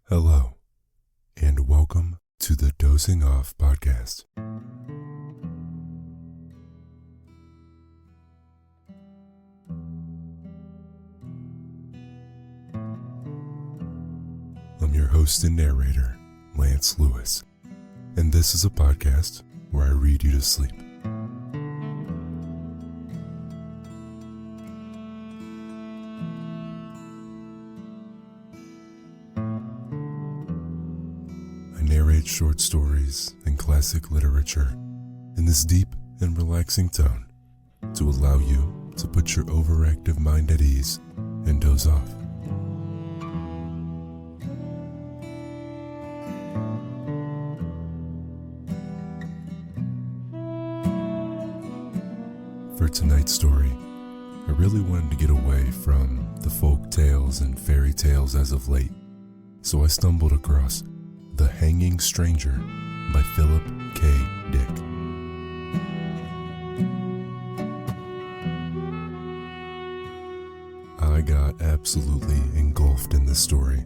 Hello, and welcome to the Dozing Off podcast. I'm your host and narrator, Lance Lewis, and this is a podcast where I read you to sleep. I narrate short stories and classic literature in this deep and relaxing tone to allow you to put your overactive mind at ease and doze off. For tonight's story, I really wanted to get away from the folk tales and fairy tales as of late, so I stumbled across The Hanging Stranger by Phillip K. Dick. I got absolutely engulfed in this story.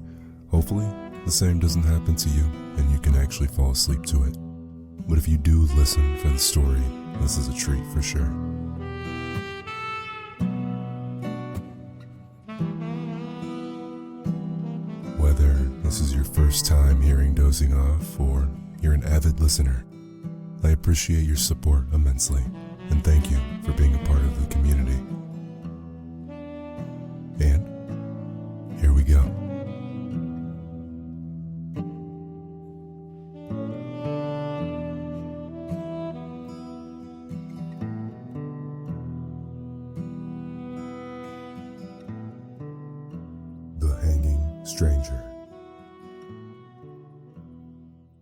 Hopefully, the same doesn't happen to you and you can actually fall asleep to it. But if you do listen for the story, this is a treat for sure. Whether this is your first time hearing Dozing Off or you're an avid listener, I appreciate your support immensely and thank you for being a part of the community. And here we go. The Hanging Stranger.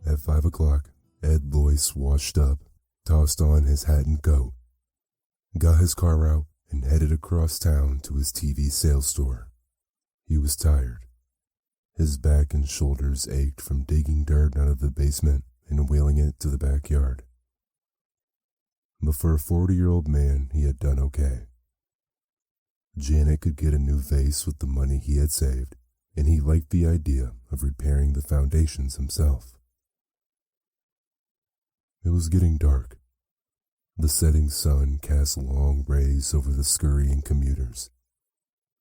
At 5 o'clock, Ed Loyce washed up, tossed on his hat and coat, got his car out, and headed across town to his TV sales store. He was tired. His back and shoulders ached from digging dirt out of the basement and wheeling it to the backyard. But for a 40-year-old man, he had done okay. Janet could get a new vase with the money he had saved, and he liked the idea of repairing the foundations himself. It was getting dark. The setting sun cast long rays over the scurrying commuters.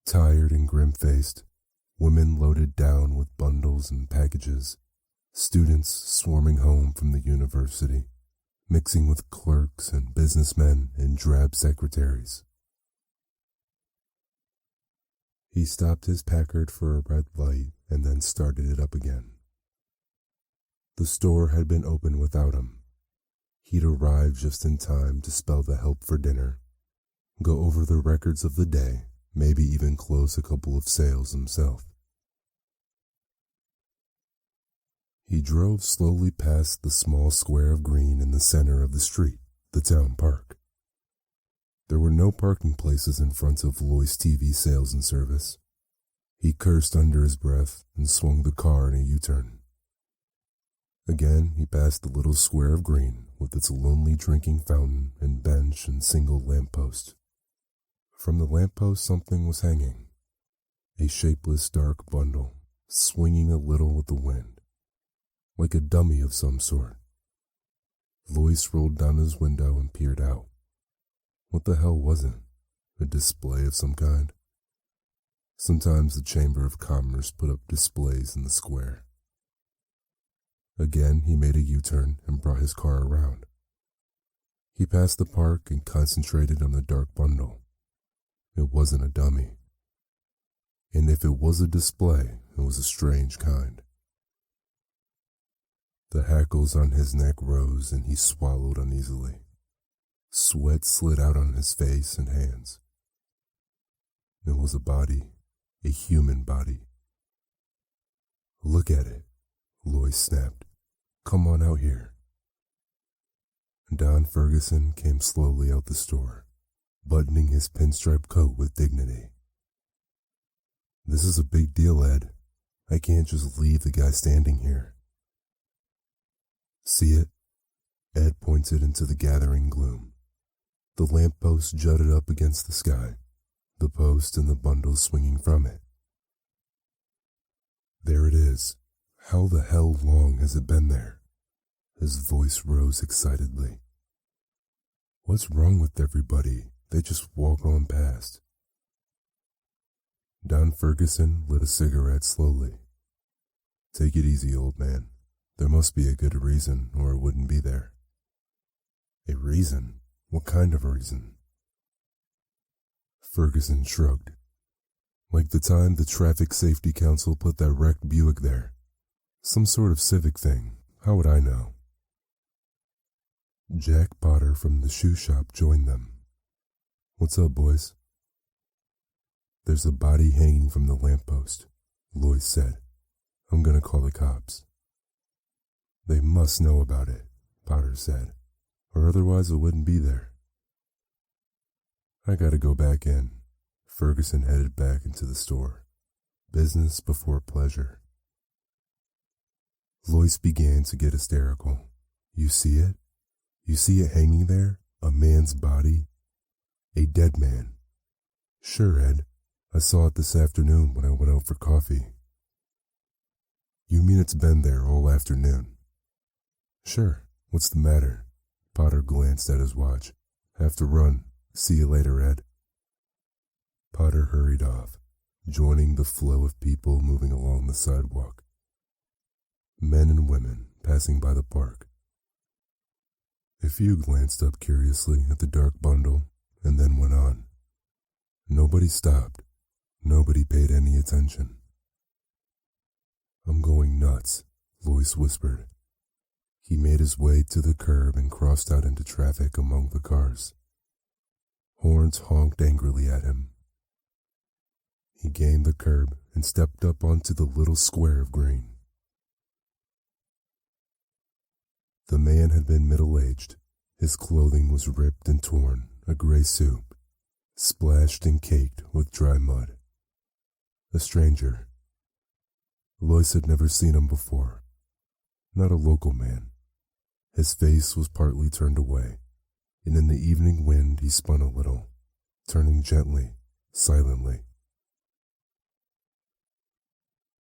Tired and grim-faced, women loaded down with bundles and packages, students swarming home from the university, mixing with clerks and businessmen and drab secretaries. He stopped his Packard for a red light and then started it up again. The store had been open without him. He'd arrived just in time to spell the help for dinner, go over the records of the day, maybe even close a couple of sales himself. He drove slowly past the small square of green in the center of the street, the town park. There were no parking places in front of Loyce TV Sales and Service. He cursed under his breath and swung the car in a U-turn. Again, he passed the little square of green with its lonely drinking fountain and bench and single lamppost. From the lamppost something was hanging, a shapeless dark bundle, swinging a little with the wind, like a dummy of some sort. Loyce rolled down his window and peered out. What the hell was it? A display of some kind? Sometimes the Chamber of Commerce put up displays in the square. Again, he made a U-turn and brought his car around. He passed the park and concentrated on the dark bundle. It wasn't a dummy. And if it was a display, it was a strange kind. The hackles on his neck rose and he swallowed uneasily. Sweat slid out on his face and hands. It was a body, a human body. Look at it, Loyce snapped. Come on out here. Don Ferguson came slowly out the store, buttoning his pinstripe coat with dignity. This is a big deal, Ed. I can't just leave the guy standing here. See it? Ed pointed into the gathering gloom. The lamppost jutted up against the sky, the post and the bundle swinging from it. There it is, How the hell long has it been there? His voice rose excitedly. What's wrong with everybody? They just walk on past. Don Ferguson lit a cigarette slowly. Take it easy, old man. There must be a good reason, or it wouldn't be there. A reason? What kind of a reason? Ferguson shrugged. Like the time the Traffic Safety Council put that wrecked Buick there. Some sort of civic thing. How would I know? Jack Potter from the shoe shop joined them. What's up, boys? There's a body hanging from the lamppost, Lois said. I'm gonna call the cops. They must know about it, Potter said, or otherwise it wouldn't be there. I gotta go back in. Ferguson headed back into the store. Business before pleasure. Lois began to get hysterical. You see it? You see it hanging there? A man's body? A dead man. Sure, Ed. I saw it this afternoon when I went out for coffee. You mean it's been there all afternoon? Sure. What's the matter? Potter glanced at his watch. Have to run. See you later, Ed. Potter hurried off, joining the flow of people moving along the sidewalk. Men and women passing by the park. A few glanced up curiously at the dark bundle and then went on. Nobody stopped. Nobody paid any attention. I'm going nuts, Lois whispered. He made his way to the curb and crossed out into traffic among the cars. Horns honked angrily at him. He gained the curb and stepped up onto the little square of green. The man had been middle-aged. His clothing was ripped and torn, a gray suit, splashed and caked with dry mud. A stranger. Lois had never seen him before. Not a local man. His face was partly turned away, and in the evening wind he spun a little, turning gently, silently.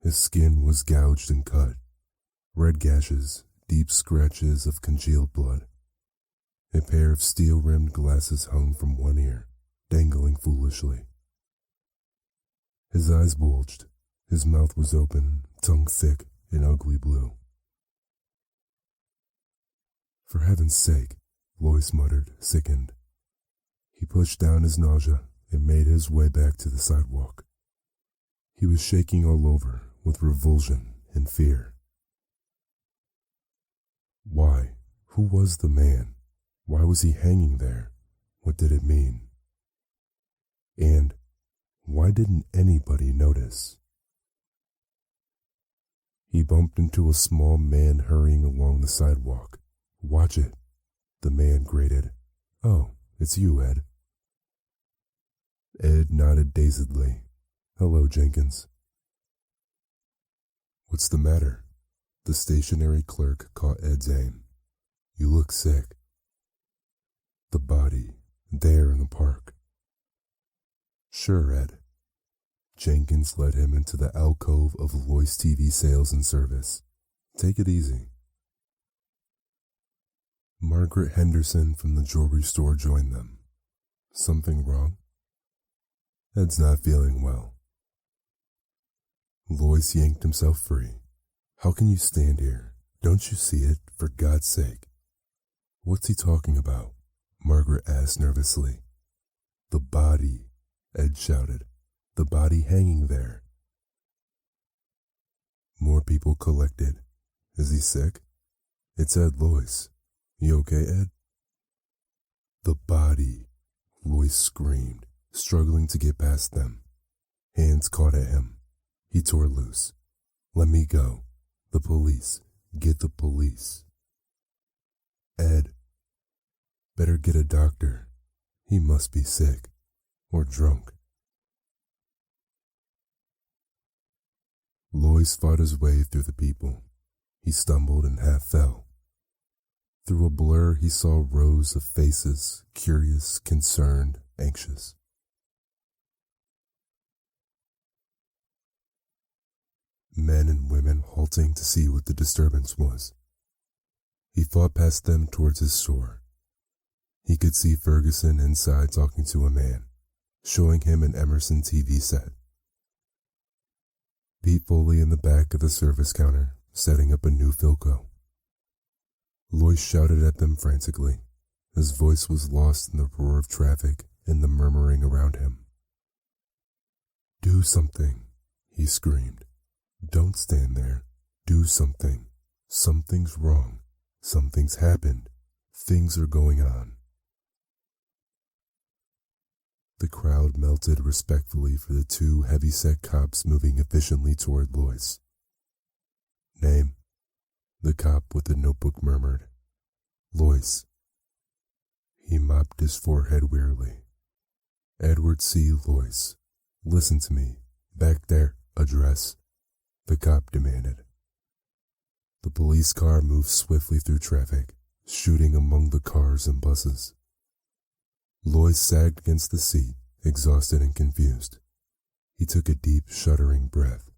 His skin was gouged and cut, red gashes, deep scratches of congealed blood. A pair of steel-rimmed glasses hung from one ear, dangling foolishly. His eyes bulged. His mouth was open, tongue thick and ugly blue. For heaven's sake, Lois muttered, sickened. He pushed down his nausea and made his way back to the sidewalk. He was shaking all over with revulsion and fear. Why? Who was the man? Why was he hanging there? What did it mean? And why didn't anybody notice? He bumped into a small man hurrying along the sidewalk. Watch it, the man grated. Oh, it's you, Ed. Ed nodded dazedly. Hello, Jenkins. What's the matter? The stationary clerk caught Ed's aim. You look sick. The body, there in the park. Sure, Ed. Jenkins led him into the alcove of Lois TV Sales and Service. Take it easy. Margaret Henderson from the jewelry store joined them. Something wrong? Ed's not feeling well. Lois yanked himself free. How can you stand here? Don't you see it, for God's sake? What's he talking about? Margaret asked nervously. The body, Ed shouted. The body hanging there. More people collected. Is he sick? It's Ed Lois. You okay, Ed? The body, Lois screamed, struggling to get past them. Hands caught at him. He tore loose. Let me go. The police. Get the police. Ed. Better get a doctor. He must be sick. Or drunk. Lois fought his way through the people. He stumbled and half fell. Through a blur, he saw rows of faces, curious, concerned, anxious. men and women halting to see what the disturbance was. He fought past them towards his store. He could see Ferguson inside talking to a man, showing him an Emerson TV set. Pete Foley in the back of the service counter, setting up a new Philco. Lois shouted at them frantically. His voice was lost in the roar of traffic and the murmuring around him. "Do something," he screamed. "Don't stand there. Do something. Something's wrong. Something's happened. Things are going on." The crowd melted respectfully for the two heavy-set cops moving efficiently toward Lois. "Name?" the cop with the notebook murmured. "Lois." He mopped his forehead wearily. "Edward C. Lois. Listen to me. Back there. Address," the cop demanded. The police car moved swiftly through traffic, shooting among the cars and buses. Lois sagged against the seat, exhausted and confused. He took a deep, shuddering breath.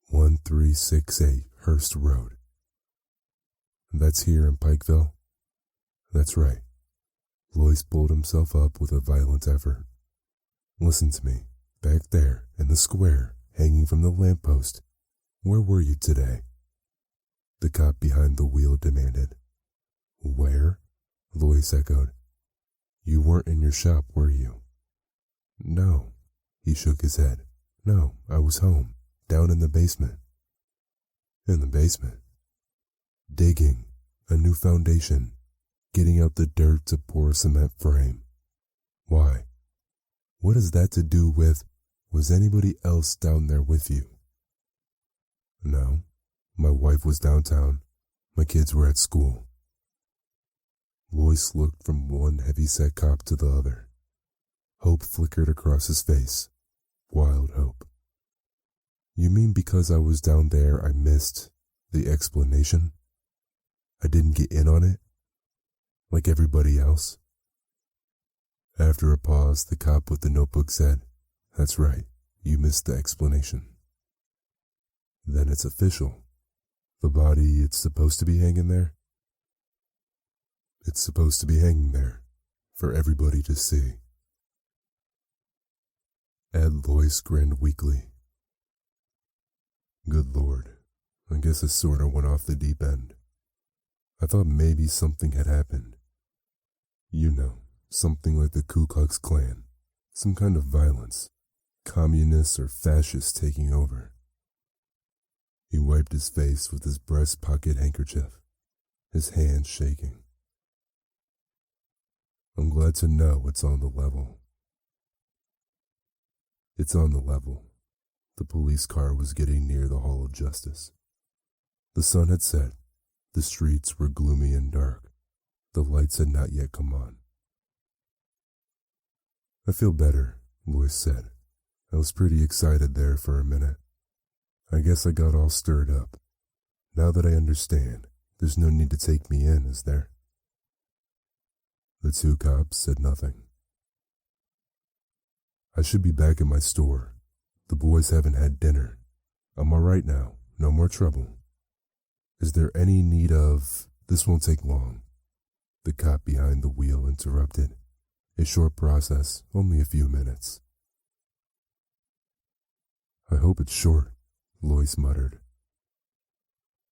1368 Hurst Road. "That's here in Pikeville?" "That's right." Lois pulled himself up with a violent effort. "Listen to me. Back there, in the square, hanging from the lamppost. Where were you today?" The cop behind the wheel demanded. "Where?" Lois echoed. "You weren't in your shop, were you?" "No." He shook his head. "No, I was home, down in the basement." "In the basement?" "Digging. A new foundation. Getting out the dirt to pour a cement frame." "Why? What has that to do with... Was anybody else down there with you?" "No. My wife was downtown. My kids were at school." Lois looked from one heavy-set cop to the other. Hope flickered across his face. Wild hope. "You mean because I was down there I missed the explanation? I didn't get in on it? Like everybody else?" After a pause, the cop with the notebook said, "That's right. You missed the explanation." "Then it's official. The body, it's supposed to be hanging there?" "It's supposed to be hanging there, for everybody to see." Ed Lois grinned weakly. "Good Lord, I guess I sorta went off the deep end. I thought maybe something had happened. You know, something like the Ku Klux Klan, some kind of violence, communists or fascists taking over." He wiped his face with his breast pocket handkerchief, his hands shaking. "I'm glad to know it's on the level." It's on the level. The police car was getting near the Hall of Justice. The sun had set. The streets were gloomy and dark. The lights had not yet come on. "I feel better," Lois said. "I was pretty excited there for a minute. I guess I got all stirred up. Now that I understand, there's no need to take me in, is there?" The two cops said nothing. "I should be back at my store. The boys haven't had dinner. I'm all right now. No more trouble. Is there any need of... This won't take long." The cop behind the wheel interrupted. "A short process, only a few minutes." "I hope it's short," Lois muttered.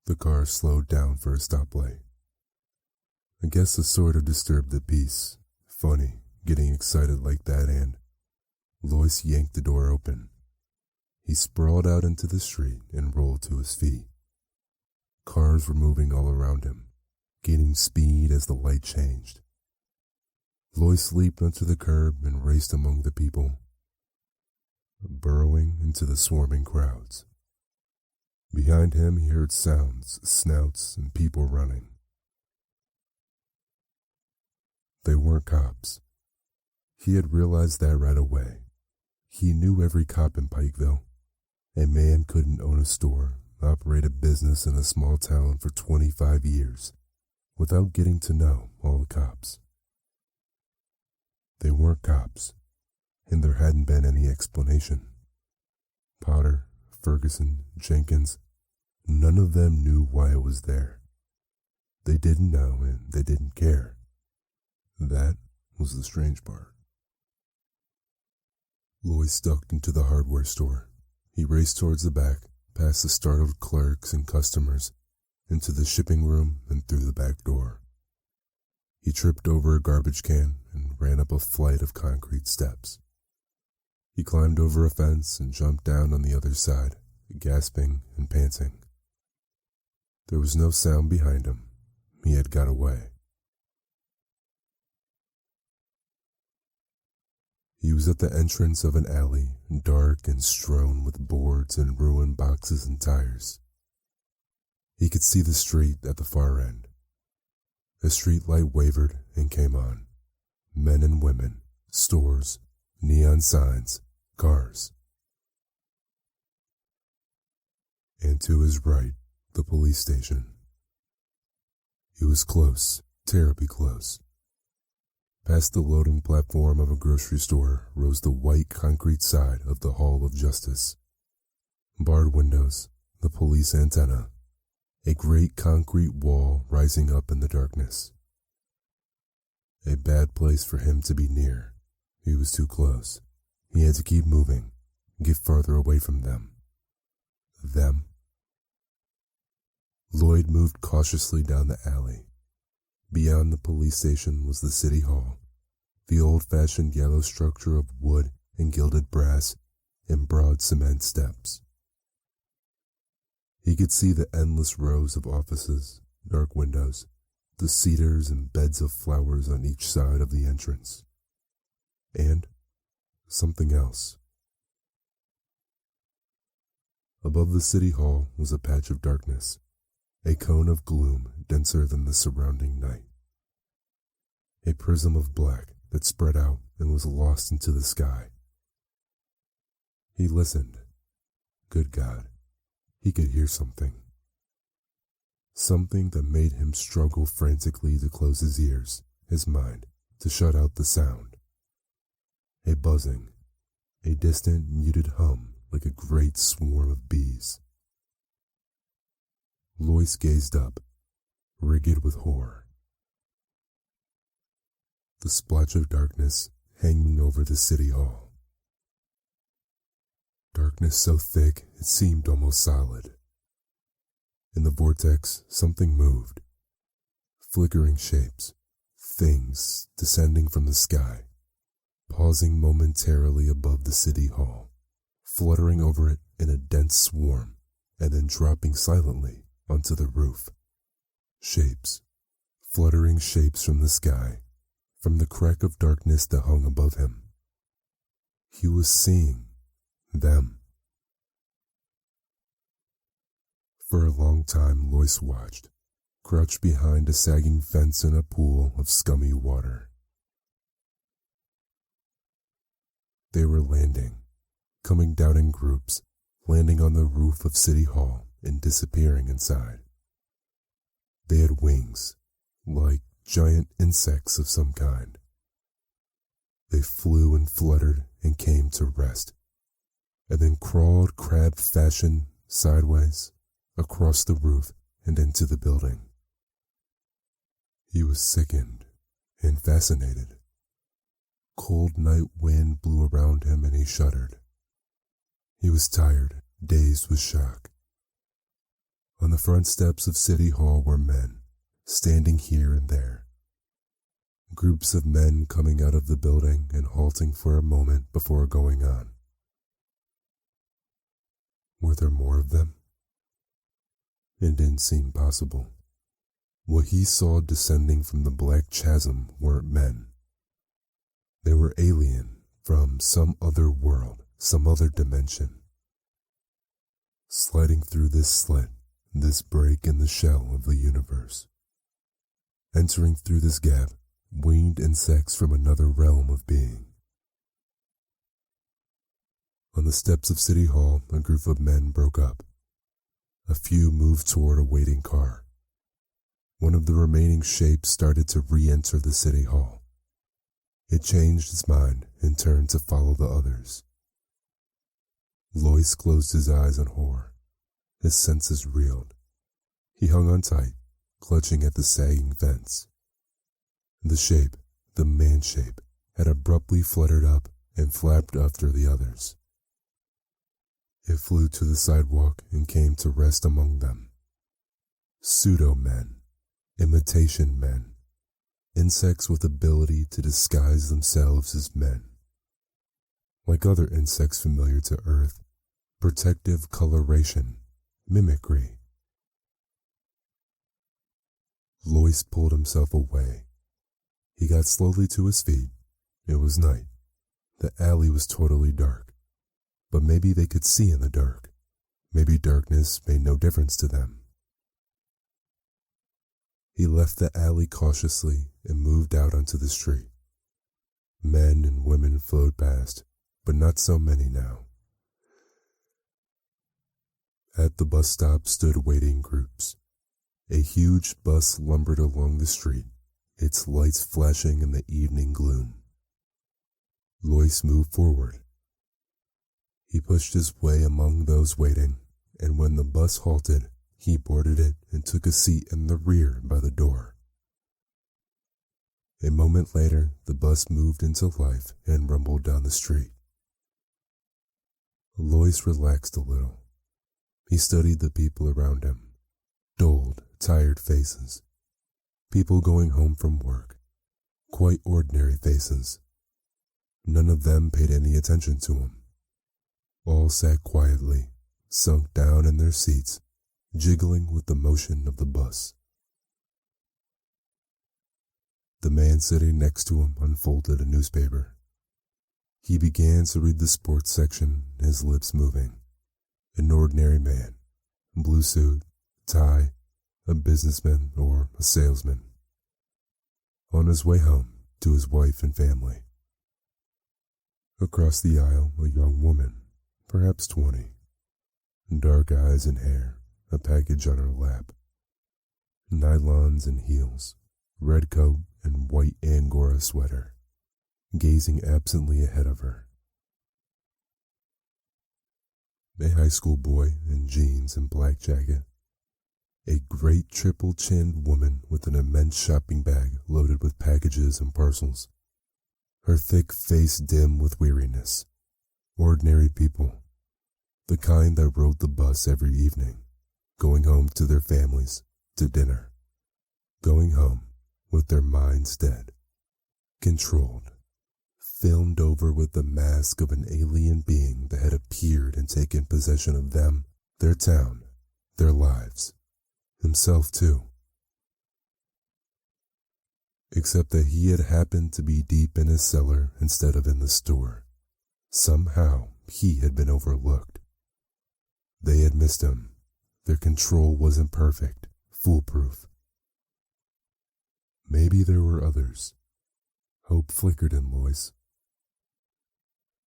The car slowed down for a stoplight. "I guess it sort of disturbed the peace. Funny, getting excited like that, and..." Lois yanked the door open. He sprawled out into the street and rolled to his feet. Cars were moving all around him, gaining speed as the light changed. Lois leaped onto the curb and raced among the people, burrowing into the swarming crowds. Behind him he heard sounds, snouts, and people running. They weren't cops. He had realized that right away. He knew every cop in Pikeville. A man couldn't own a store, operate a business in a small town for 25 years without getting to know all the cops. They weren't cops, and there hadn't been any explanation. Potter, Ferguson, Jenkins, none of them knew why it was there. They didn't know and they didn't care. That was the strange part. Lois ducked into the hardware store. He raced towards the back, past the startled clerks and customers, into the shipping room and through the back door. He tripped over a garbage can and ran up a flight of concrete steps. He climbed over a fence and jumped down on the other side, gasping and panting. There was no sound behind him. He had got away. He was at the entrance of an alley, dark and strewn with boards and ruined boxes and tires. He could see the street at the far end. A street light wavered and came on. Men and women, stores, neon signs, cars. And to his right, the police station. He was close, terribly close. Past the loading platform of a grocery store rose the white concrete side of the Hall of Justice. Barred windows, the police antenna, a great concrete wall rising up in the darkness. A bad place for him to be near. He was too close. He had to keep moving, get farther away from them. Them. Lloyd moved cautiously down the alley. Beyond the police station was the city hall, the old-fashioned yellow structure of wood and gilded brass and broad cement steps. He could see the endless rows of offices, dark windows, the cedars and beds of flowers on each side of the entrance. And something else. Above the city hall was a patch of darkness, a cone of gloom denser than the surrounding night. A prism of black that spread out and was lost into the sky. He listened. Good God, he could hear something. Something that made him struggle frantically to close his ears, his mind, to shut out the sound. A buzzing, a distant muted hum like a great swarm of bees. Lois gazed up, rigid with horror. The splotch of darkness hanging over the city hall. Darkness so thick it seemed almost solid. In the vortex, something moved. Flickering shapes, things descending from the sky, pausing momentarily above the city hall, fluttering over it in a dense swarm, and then dropping silently onto the roof. Shapes, fluttering shapes from the sky, from the crack of darkness that hung above him. He was seeing them. For a long time, Lois watched, crouched behind a sagging fence in a pool of scummy water. They were landing, coming down in groups, landing on the roof of City Hall and disappearing inside. They had wings, like giant insects of some kind. They flew and fluttered and came to rest, and then crawled crab fashion sideways across the roof and into the building. He was sickened and fascinated. Cold night wind blew around him and he shuddered. He was tired, dazed with shock. On the front steps of City Hall were men, standing here and there. Groups of men coming out of the building and halting for a moment before going on. Were there more of them? It didn't seem possible. What he saw descending from the black chasm weren't men. They were alien from some other world, some other dimension. Sliding through this slit, this break in the shell of the universe. Entering through this gap, winged insects from another realm of being. On the steps of City Hall, a group of men broke up. A few moved toward a waiting car. One of the remaining shapes started to re-enter the City Hall. It changed its mind and turned to follow the others. Lois closed his eyes in horror. His senses reeled. He hung on tight, clutching at the sagging fence. The shape, the man shape, had abruptly fluttered up and flapped after the others. It flew to the sidewalk and came to rest among them. Pseudo-men, imitation men, insects with ability to disguise themselves as men. Like other insects familiar to Earth, protective coloration, mimicry. Lois pulled himself away. He got slowly to his feet. It was night. The alley was totally dark. But maybe they could see in the dark. Maybe darkness made no difference to them. He left the alley cautiously and moved out onto the street. Men and women flowed past, but not so many now. At the bus stop stood waiting groups. A huge bus lumbered along the street, its lights flashing in the evening gloom. Lois moved forward. He pushed his way among those waiting, and when the bus halted, he boarded it and took a seat in the rear by the door. A moment later, the bus moved into life and rumbled down the street. Lois relaxed a little. He studied the people around him. Dulled, tired faces. People going home from work. Quite ordinary faces. None of them paid any attention to him. All sat quietly, sunk down in their seats, jiggling with the motion of the bus. The man sitting next to him unfolded a newspaper. He began to read the sports section, his lips moving. An ordinary man, blue suit, tie, a businessman or a salesman. On his way home to his wife and family. Across the aisle, a young woman, perhaps 20. Dark eyes and hair, a package on her lap. Nylons and heels, red coat and white Angora sweater, gazing absently ahead of her. A high school boy in jeans and black jacket. A great triple-chinned woman with an immense shopping bag loaded with packages and parcels. Her thick face dim with weariness. Ordinary people. The kind that rode the bus every evening, going home to their families, to dinner. Going home with their minds dead. Controlled. Filmed over with the mask of an alien being that had appeared and taken possession of them, their town, their lives. Himself too. Except that he had happened to be deep in his cellar instead of in the store. Somehow he had been overlooked. They had missed him. Their control wasn't perfect, foolproof. Maybe there were others. Hope flickered in Lois.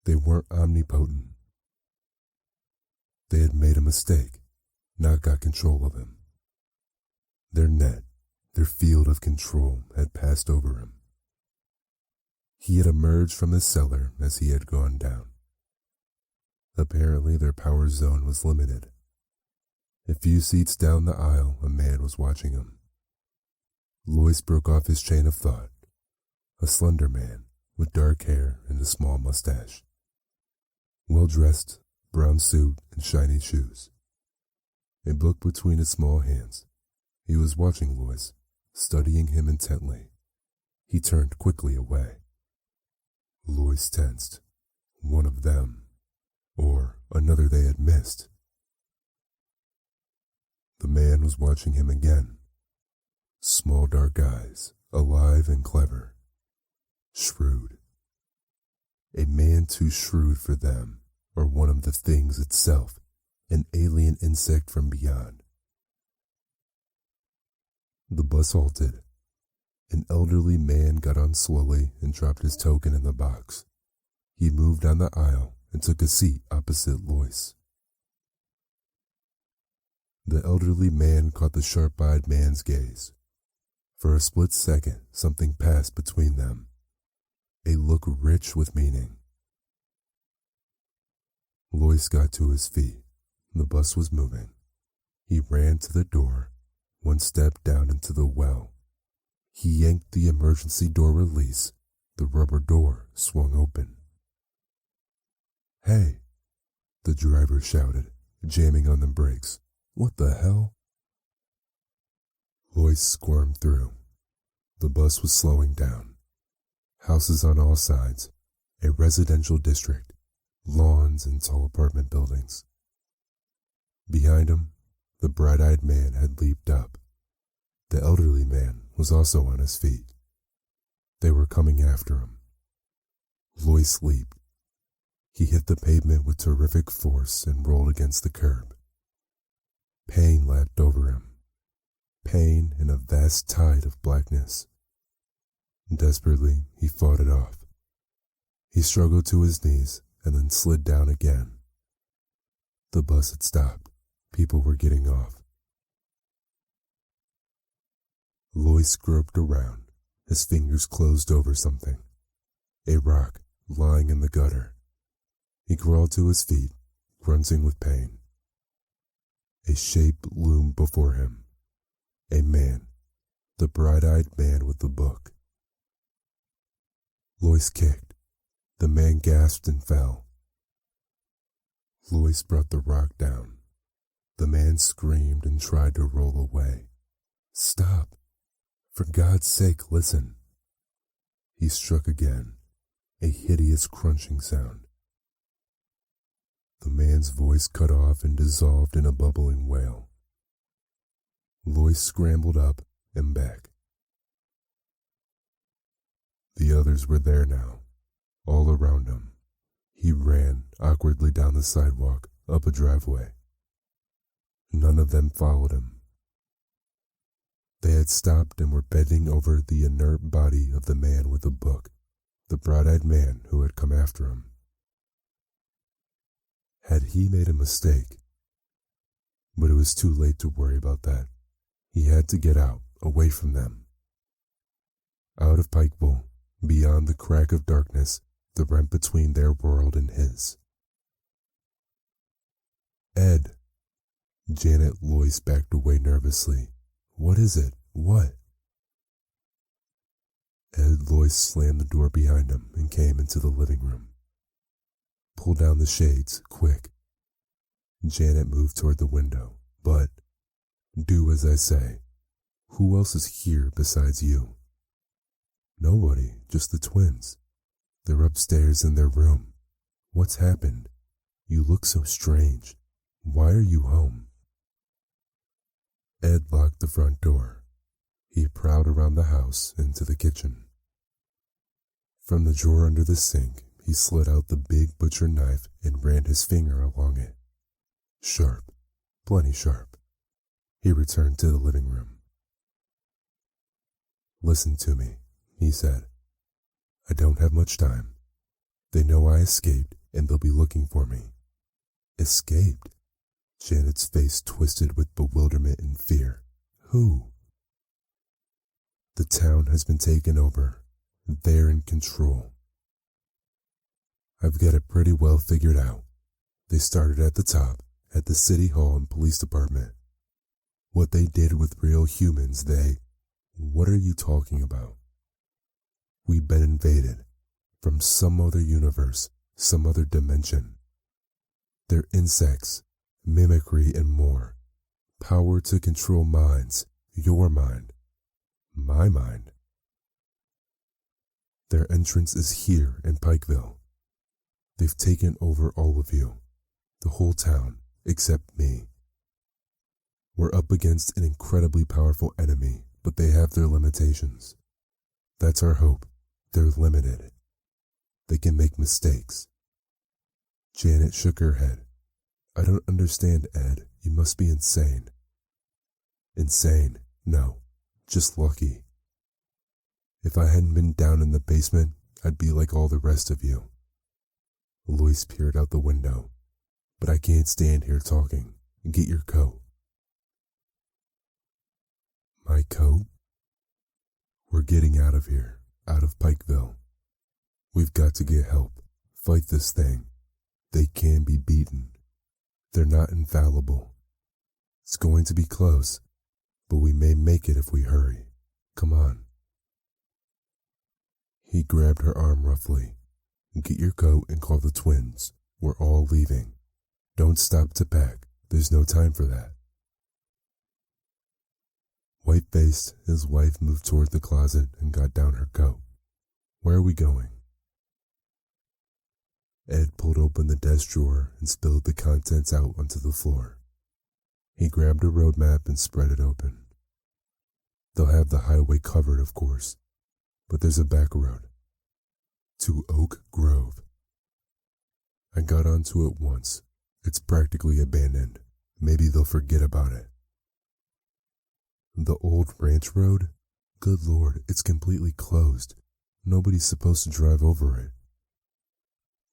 They weren't omnipotent. They had made a mistake, not got control of him. Their net, their field of control had passed over him. He had emerged from his cellar as he had gone down. Apparently their power zone was limited. A few seats down the aisle, a man was watching him. Lois broke off his chain of thought. A slender man with dark hair and a small mustache. Well-dressed, brown suit and shiny shoes. A book between his small hands. He was watching Lois, studying him intently. He turned quickly away. Lois tensed. One of them. Or another they had missed. The man was watching him again. Small dark eyes, alive and clever. Shrewd. A man too shrewd for them, or one of the things itself, an alien insect from beyond. The bus halted. An elderly man got on slowly and dropped his token in the box. He moved down the aisle and took a seat opposite Lois. The elderly man caught the sharp-eyed man's gaze. For a split second, something passed between them. A look rich with meaning. Lois got to his feet. The bus was moving. He ran to the door, one step down into the well. He yanked the emergency door release. The rubber door swung open. "Hey!" the driver shouted, jamming on the brakes. "What the hell?" Lois squirmed through. The bus was slowing down. Houses on all sides, a residential district, lawns and tall apartment buildings. Behind him, the bright-eyed man had leaped up. The elderly man was also on his feet. They were coming after him. Lois leaped. He hit the pavement with terrific force and rolled against the curb. Pain lapped over him. Pain in a vast tide of blackness. Desperately, he fought it off. He struggled to his knees and then slid down again. The bus had stopped. People were getting off. Lois groped around. His fingers closed over something. A rock lying in the gutter. He crawled to his feet, grunting with pain. A shape loomed before him. A man, the bright-eyed man with the book. Lois kicked. The man gasped and fell. Lois brought the rock down. The man screamed and tried to roll away. "Stop! For God's sake, listen!" He struck again, a hideous crunching sound. The man's voice cut off and dissolved in a bubbling wail. Lois scrambled up and back. The others were there now, all around him. He ran awkwardly down the sidewalk, up a driveway. None of them followed him. They had stopped and were bending over the inert body of the man with the book, the bright-eyed man who had come after him. Had he made a mistake? But it was too late to worry about that. He had to get out, away from them. Out of Pikeville, beyond the crack of darkness, the rent between their world and his. "Ed." Janet Lois backed away nervously. "What is it? What?" Ed Lois slammed the door behind him and came into the living room. "Pull down the shades, quick." Janet moved toward the window. "But do as I say. Who else is here besides you?" "Nobody, just the twins. They're upstairs in their room. What's happened? You look so strange. Why are you home?" Ed locked the front door. He prowled around the house into the kitchen. From the drawer under the sink, he slid out the big butcher knife and ran his finger along it. Sharp, plenty sharp. He returned to the living room. "Listen to me," he said. "I don't have much time. They know I escaped and they'll be looking for me." "Escaped?" Janet's face twisted with bewilderment and fear. "Who?" "The town has been taken over. They're in control. I've got it pretty well figured out. They started at the top, at the city hall and police department. What they did with real humans, What are you talking about? We've been invaded from some other universe, some other dimension. They're insects, mimicry and more. Power to control minds, your mind, my mind. Their entrance is here in Pikeville. They've taken over all of you, the whole town, except me. We're up against an incredibly powerful enemy, but they have their limitations. That's our hope. They're limited. They can make mistakes." Janet shook her head. "I don't understand, Ed. You must be insane." "Insane? No, just lucky. If I hadn't been down in the basement, I'd be like all the rest of you." Lois peered out the window. "But I can't stand here talking. Get your coat." "My coat?" "We're getting out of here, out of Pikeville. We've got to get help, fight this thing. They can be beaten. They're not infallible. It's going to be close, but we may make it if we hurry. Come on. He grabbed her arm roughly. Get your coat and call the twins. We're all leaving. Don't stop to pack. There's no time for that. White-faced, his wife moved toward the closet and got down her coat. Where are we going? Ed pulled open the desk drawer and spilled the contents out onto the floor. He grabbed a road map and spread it open. They'll have the highway covered, of course, but there's a back road. To Oak Grove. I got onto it once. It's practically abandoned. Maybe they'll forget about it. The old ranch road? Good Lord, it's completely closed. Nobody's supposed to drive over it.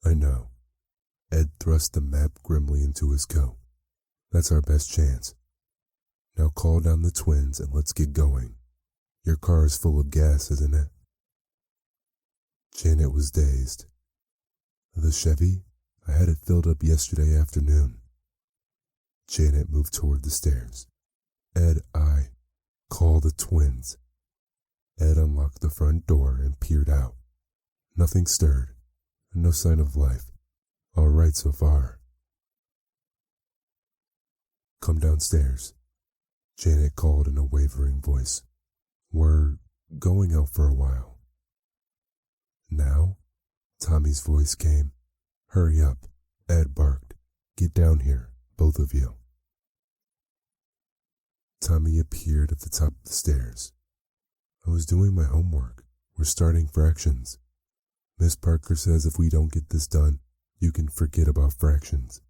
I know. Ed thrust the map grimly into his coat. That's our best chance. Now call down the twins and let's get going. Your car is full of gas, isn't it? Janet was dazed. The Chevy? I had it filled up yesterday afternoon. Janet moved toward the stairs. Ed, call the twins. Ed unlocked the front door and peered out. Nothing stirred. No sign of life. All right so far. Come downstairs, Janet called in a wavering voice. We're going out for a while. Now? Tommy's voice came. Hurry up, Ed barked. Get down here, both of you. Tommy appeared at the top of the stairs. I was doing my homework. We're starting fractions. Miss Parker says if we don't get this done, you can forget about fractions.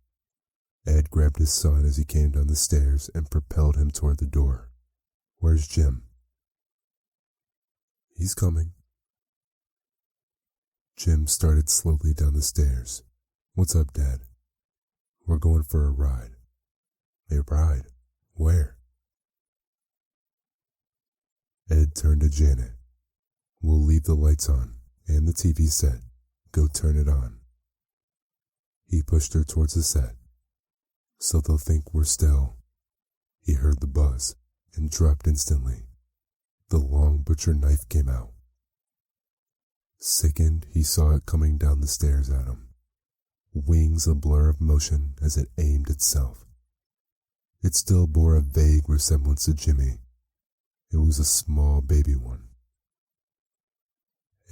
Ed grabbed his son as he came down the stairs and propelled him toward the door. Where's Jim? He's coming. Jim started slowly down the stairs. What's up, Dad? We're going for a ride. A ride? Where? Ed turned to Janet. We'll leave the lights on and the TV set. Go turn it on. He pushed her towards the set. So they'll think we're still. He heard the buzz and dropped instantly. The long butcher knife came out. Sickened, he saw it coming down the stairs at him. Wings a blur of motion as it aimed itself. It still bore a vague resemblance to Jimmy. It was a small baby one.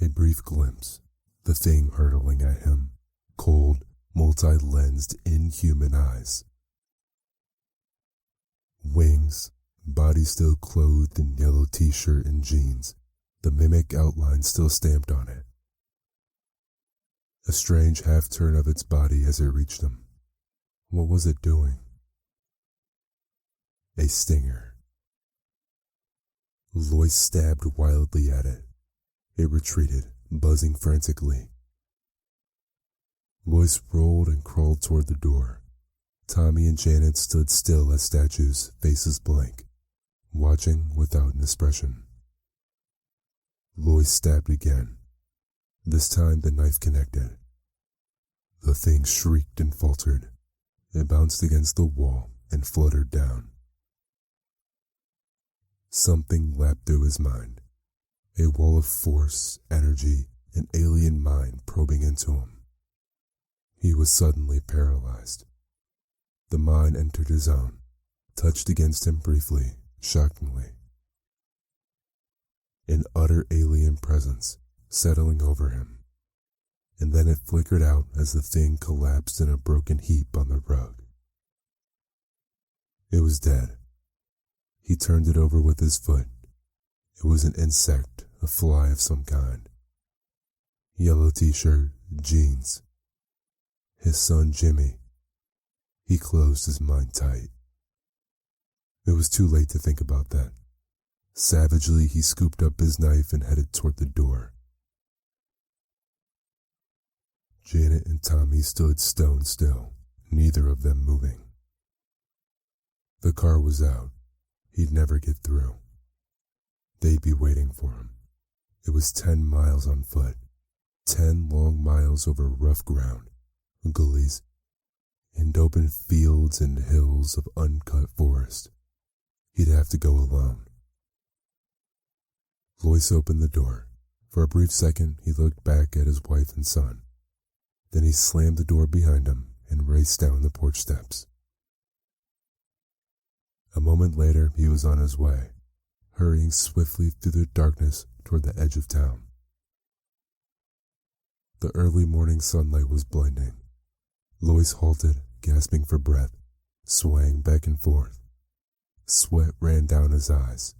A brief glimpse, the thing hurtling at him, cold, multi-lensed, inhuman eyes. Wings, body still clothed in yellow t-shirt and jeans, the mimic outline still stamped on it. A strange half-turn of its body as it reached him. What was it doing? A stinger. Lois stabbed wildly at it. It retreated, buzzing frantically. Lois rolled and crawled toward the door. Tommy and Janet stood still as statues, faces blank, watching without an expression. Lois stabbed again. This time the knife connected. The thing shrieked and faltered. It bounced against the wall and fluttered down. Something lapped through his mind. A wall of force, energy, an alien mind probing into him. He was suddenly paralyzed. The mind entered his own, touched against him briefly, shockingly. An utter alien presence settling over him, and then it flickered out as the thing collapsed in a broken heap on the rug. It was dead. He turned it over with his foot. It was an insect, a fly of some kind. Yellow t-shirt, jeans. His son Jimmy. He closed his mind tight. It was too late to think about that. Savagely, he scooped up his knife and headed toward the door. Janet and Tommy stood stone still, neither of them moving. The car was out. He'd never get through. They'd be waiting for him. It was 10 miles on foot, 10 long miles over rough ground, gullies, and open fields and hills of uncut forest. He'd have to go alone. Lois opened the door. For a brief second, he looked back at his wife and son. Then he slammed the door behind him and raced down the porch steps. A moment later, he was on his way, hurrying swiftly through the darkness toward the edge of town. The early morning sunlight was blinding. Lois halted, gasping for breath, swaying back and forth. Sweat ran down his eyes.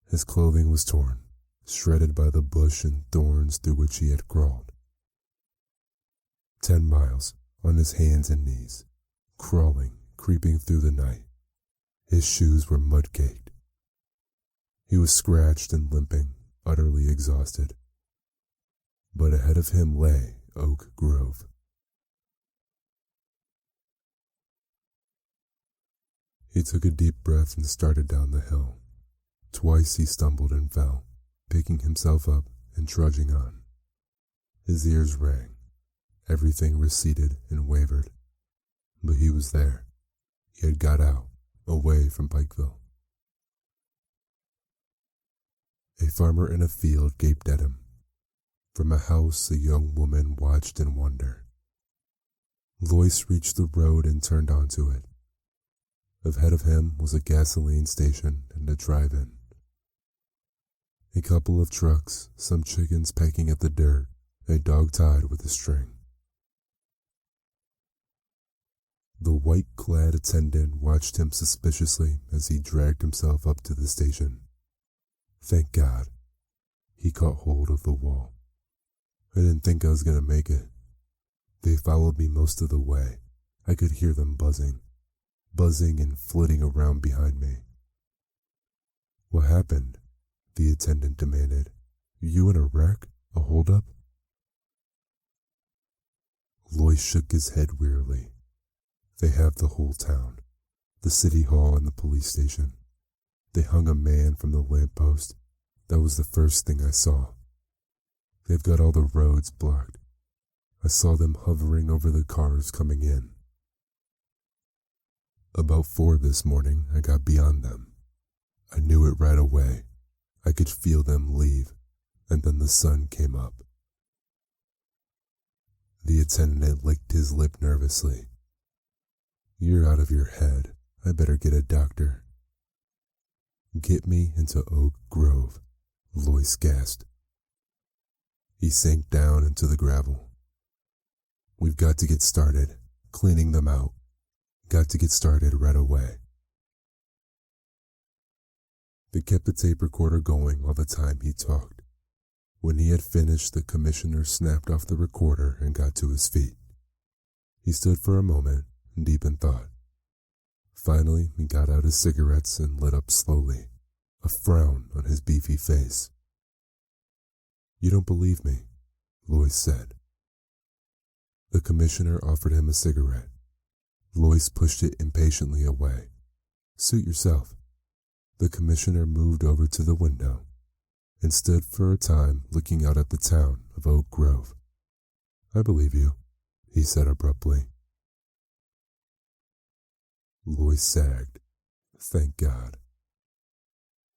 His clothing was torn, shredded by the bush and thorns through which he had crawled. 10 miles on his hands and knees, crawling, creeping through the night. His shoes were mud-caked. He was scratched and limping, utterly exhausted. But ahead of him lay Oak Grove. He took a deep breath and started down the hill. Twice he stumbled and fell, picking himself up and trudging on. His ears rang. Everything receded and wavered. But he was there. He had got out, away from Pikeville. A farmer in a field gaped at him. From a house, a young woman watched in wonder. Lois reached the road and turned onto it. Ahead of him was a gasoline station and a drive-in. A couple of trucks, some chickens pecking at the dirt, a dog tied with a string. The white-clad attendant watched him suspiciously as he dragged himself up to the station. Thank God. He caught hold of the wall. I didn't think I was going to make it. They followed me most of the way. I could hear them buzzing and flitting around behind me. What happened? The attendant demanded. You in a wreck? A holdup? Lois shook his head wearily. They have the whole town, the city hall and the police station. They hung a man from the lamppost. That was the first thing I saw. They've got all the roads blocked. I saw them hovering over the cars coming in. About 4 this morning, I got beyond them. I knew it right away. I could feel them leave, and then the sun came up. The attendant licked his lip nervously. You're out of your head. I better get a doctor. Get me into Oak Grove, Lois gasped. He sank down into the gravel. We've got to get started, cleaning them out. Got to get started right away. They kept the tape recorder going all the time he talked. When he had finished, the commissioner snapped off the recorder and got to his feet. He stood for a moment, deep in thought. Finally, he got out his cigarettes and lit up slowly, a frown on his beefy face. You don't believe me, Lois said. The commissioner offered him a cigarette. Lois pushed it impatiently away. Suit yourself. The commissioner moved over to the window and stood for a time looking out at the town of Oak Grove. I believe you, he said abruptly. Lois sagged. Thank God.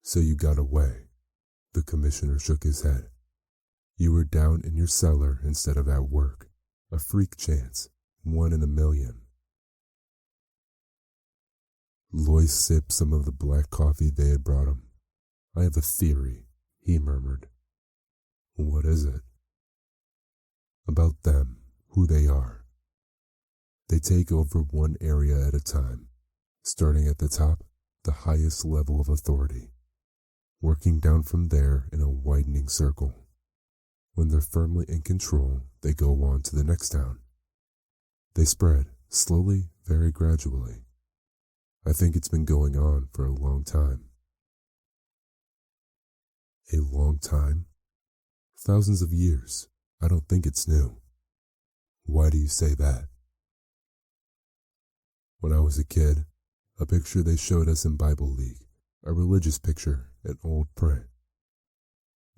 So you got away. The commissioner shook his head. You were down in your cellar instead of at work. A freak chance. 1 in a million. Lois sipped some of the black coffee they had brought him. I have a theory, he murmured. What is it? About them, who they are. They take over one area at a time, starting at the top, the highest level of authority, working down from there in a widening circle. When they're firmly in control, they go on to the next town. They spread, slowly, very gradually. I think it's been going on for a long time. A long time? Thousands of years. I don't think it's new. Why do you say that? When I was a kid, a picture they showed us in Bible League, a religious picture in old print.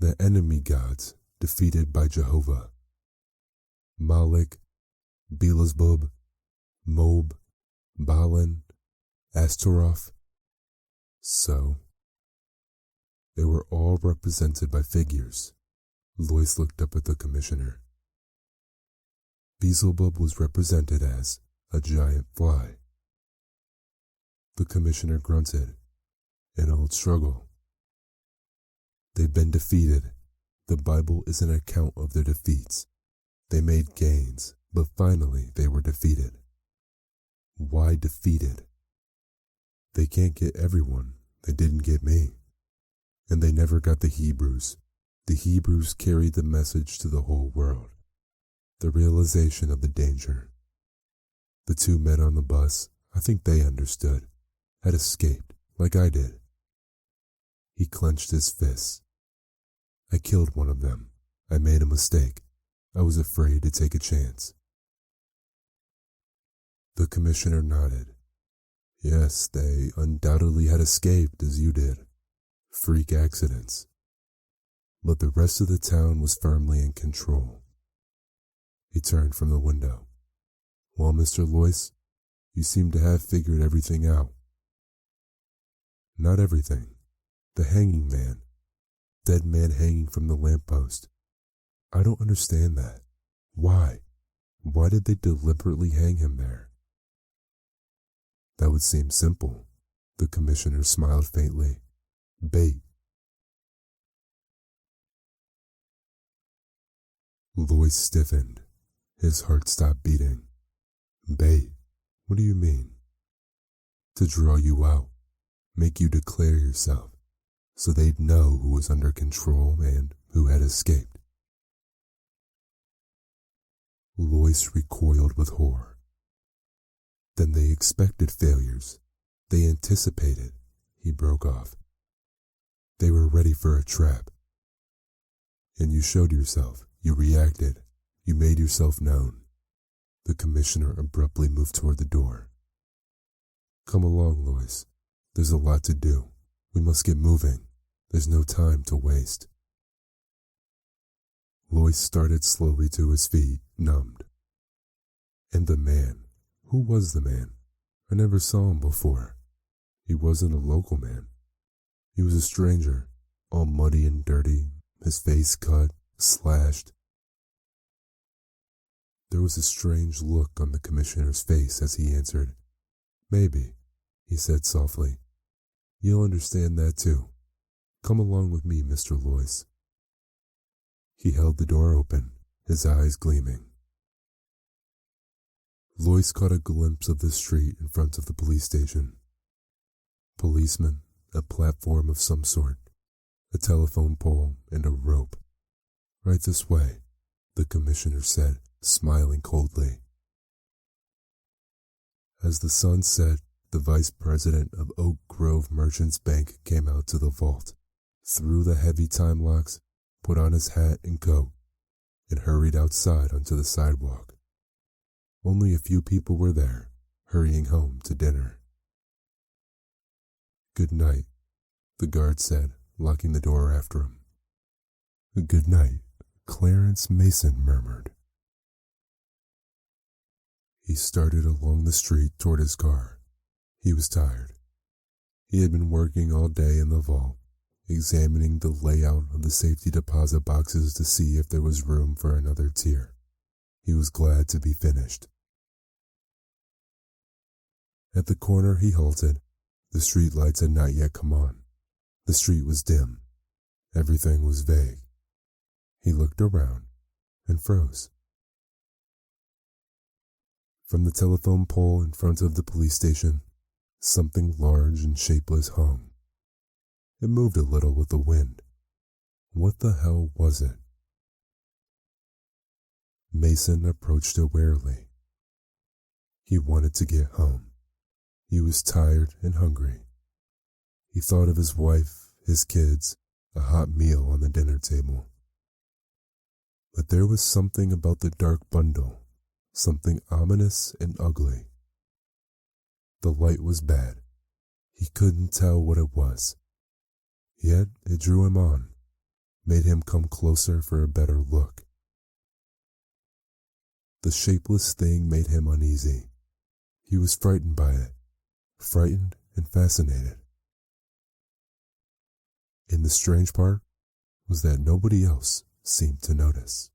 The enemy gods defeated by Jehovah. Moloch, Beelzebub, Mob, Balin, Astaroth. So, they were all represented by figures. Lois looked up at the commissioner. Beelzebub was represented as a giant fly. The commissioner grunted. An old struggle. They've been defeated. The Bible is an account of their defeats. They made gains, but finally they were defeated. Why defeated? They can't get everyone. They didn't get me. And they never got the Hebrews. The Hebrews carried the message to the whole world. The realization of the danger. The two men on the bus, I think they understood, had escaped like I did. He clenched his fists. I killed one of them. I made a mistake. I was afraid to take a chance. The commissioner nodded. Yes, they undoubtedly had escaped as you did. Freak accidents. But the rest of the town was firmly in control. He turned from the window. Well, Mr. Lois, you seem to have figured everything out. Not everything. The hanging man. Dead man hanging from the lamppost. I don't understand that. Why? Why did they deliberately hang him there? That would seem simple. The commissioner smiled faintly. Bait. Lois stiffened. His heart stopped beating. Bait? What do you mean? To draw you out. Make you declare yourself. So they'd know who was under control and who had escaped. Lois recoiled with horror. Then they expected failures. They anticipated. He broke off. They were ready for a trap. And you showed yourself. You reacted. You made yourself known. The commissioner abruptly moved toward the door. Come along, Lois. There's a lot to do. We must get moving. There's no time to waste. Lois started slowly to his feet, numbed. And the man. Who was the man? I never saw him before. He wasn't a local man. He was a stranger, all muddy and dirty, his face cut, slashed. There was a strange look on the commissioner's face as he answered. Maybe, he said softly. You'll understand that too. Come along with me, Mr. Lois. He held the door open, his eyes gleaming. Lois caught a glimpse of the street in front of the police station. Policemen, a platform of some sort, a telephone pole, and a rope. Right this way, the commissioner said, smiling coldly. As the sun set, the vice president of Oak Grove Merchants Bank came out to the vault, threw the heavy time locks, put on his hat and coat, and hurried outside onto the sidewalk. Only a few people were there, hurrying home to dinner. Good night, the guard said, locking the door after him. Good night, Clarence Mason murmured. He started along the street toward his car. He was tired. He had been working all day in the vault, examining the layout of the safety deposit boxes to see if there was room for another tier. He was glad to be finished. At the corner he halted. The street lights had not yet come on. The street was dim. Everything was vague. He looked around and froze. From the telephone pole in front of the police station, something large and shapeless hung. It moved a little with the wind. What the hell was it? Mason approached it warily. He wanted to get home. He was tired and hungry. He thought of his wife, his kids, a hot meal on the dinner table. But there was something about the dark bundle, something ominous and ugly. The light was bad. He couldn't tell what it was. Yet it drew him on, made him come closer for a better look. The shapeless thing made him uneasy. He was frightened by it, frightened and fascinated. And the strange part was that nobody else seemed to notice.